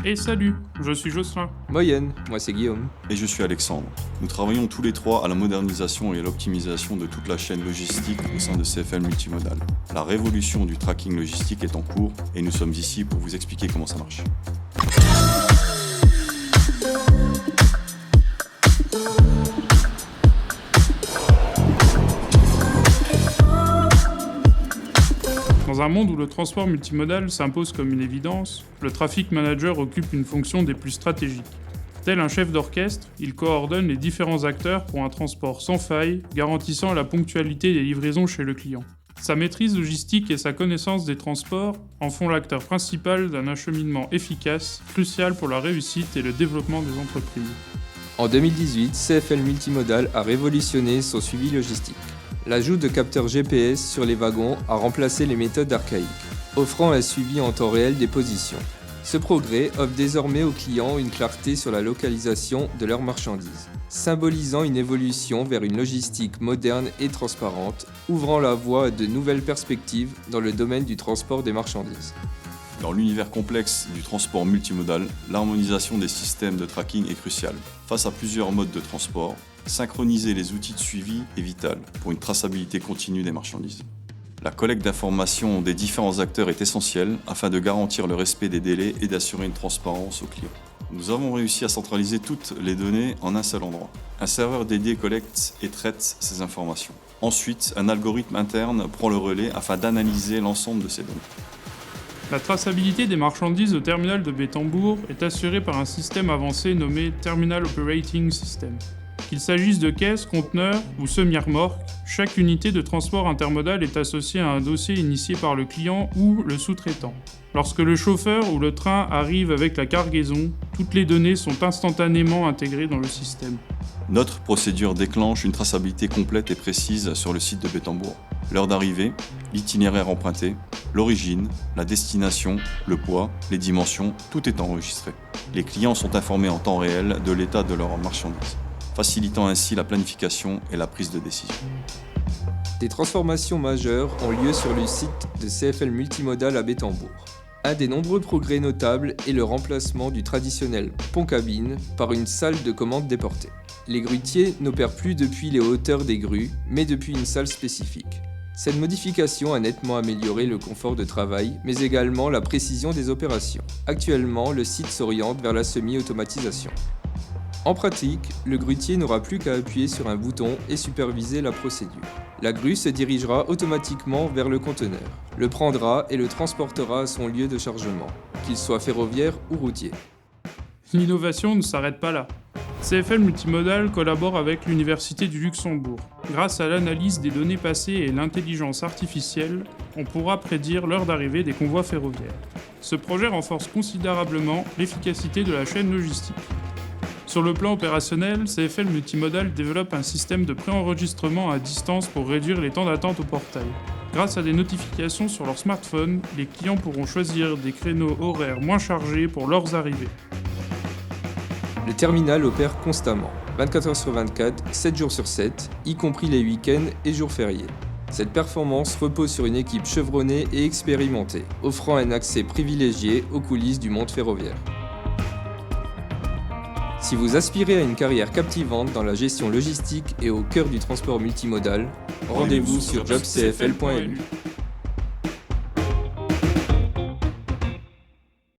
Et salut, je suis Jocelyn. Moyenne, moi c'est Guillaume. Et je suis Alexandre. Nous travaillons tous les trois à la modernisation et à l'optimisation de toute la chaîne logistique au sein de CFL Multimodal. La révolution du tracking logistique est en cours et nous sommes ici pour vous expliquer comment ça marche. Dans un monde où le transport multimodal s'impose comme une évidence, le traffic manager occupe une fonction des plus stratégiques. Tel un chef d'orchestre, il coordonne les différents acteurs pour un transport sans faille, garantissant la ponctualité des livraisons chez le client. Sa maîtrise logistique et sa connaissance des transports en font l'acteur principal d'un acheminement efficace, crucial pour la réussite et le développement des entreprises. En 2018, CFL Multimodal a révolutionné son suivi logistique. L'ajout de capteurs GPS sur les wagons a remplacé les méthodes archaïques, offrant un suivi en temps réel des positions. Ce progrès offre désormais aux clients une clarté sur la localisation de leurs marchandises, symbolisant une évolution vers une logistique moderne et transparente, ouvrant la voie à de nouvelles perspectives dans le domaine du transport des marchandises. Dans l'univers complexe du transport multimodal, l'harmonisation des systèmes de tracking est cruciale. Face à plusieurs modes de transport, synchroniser les outils de suivi est vital pour une traçabilité continue des marchandises. La collecte d'informations des différents acteurs est essentielle afin de garantir le respect des délais et d'assurer une transparence aux clients. Nous avons réussi à centraliser toutes les données en un seul endroit. Un serveur dédié collecte et traite ces informations. Ensuite, un algorithme interne prend le relais afin d'analyser l'ensemble de ces données. La traçabilité des marchandises au terminal de Bétambourg est assurée par un système avancé nommé Terminal Operating System. Qu'il s'agisse de caisses, conteneurs ou semi-remorques, chaque unité de transport intermodal est associée à un dossier initié par le client ou le sous-traitant. Lorsque le chauffeur ou le train arrive avec la cargaison, toutes les données sont instantanément intégrées dans le système. Notre procédure déclenche une traçabilité complète et précise sur le site de Bétambourg. L'heure d'arrivée, l'itinéraire emprunté, l'origine, la destination, le poids, les dimensions, tout est enregistré. Les clients sont informés en temps réel de l'état de leurs marchandises, facilitant ainsi la planification et la prise de décision. Des transformations majeures ont lieu sur le site de CFL Multimodal à Bétambourg. Un des nombreux progrès notables est le remplacement du traditionnel pont-cabine par une salle de commande déportée. Les grutiers n'opèrent plus depuis les hauteurs des grues, mais depuis une salle spécifique. Cette modification a nettement amélioré le confort de travail, mais également la précision des opérations. Actuellement, le site s'oriente vers la semi-automatisation. En pratique, le grutier n'aura plus qu'à appuyer sur un bouton et superviser la procédure. La grue se dirigera automatiquement vers le conteneur, le prendra et le transportera à son lieu de chargement, qu'il soit ferroviaire ou routier. L'innovation ne s'arrête pas là. CFL Multimodal collabore avec l'Université du Luxembourg. Grâce à l'analyse des données passées et l'intelligence artificielle, on pourra prédire l'heure d'arrivée des convois ferroviaires. Ce projet renforce considérablement l'efficacité de la chaîne logistique. Sur le plan opérationnel, CFL Multimodal développe un système de préenregistrement à distance pour réduire les temps d'attente au portail. Grâce à des notifications sur leur smartphone, les clients pourront choisir des créneaux horaires moins chargés pour leurs arrivées. Le terminal opère constamment, 24 heures sur 24, 7 jours sur 7, y compris les week-ends et jours fériés. Cette performance repose sur une équipe chevronnée et expérimentée, offrant un accès privilégié aux coulisses du monde ferroviaire. Si vous aspirez à une carrière captivante dans la gestion logistique et au cœur du transport multimodal, rendez-vous sur jobcfl.lu.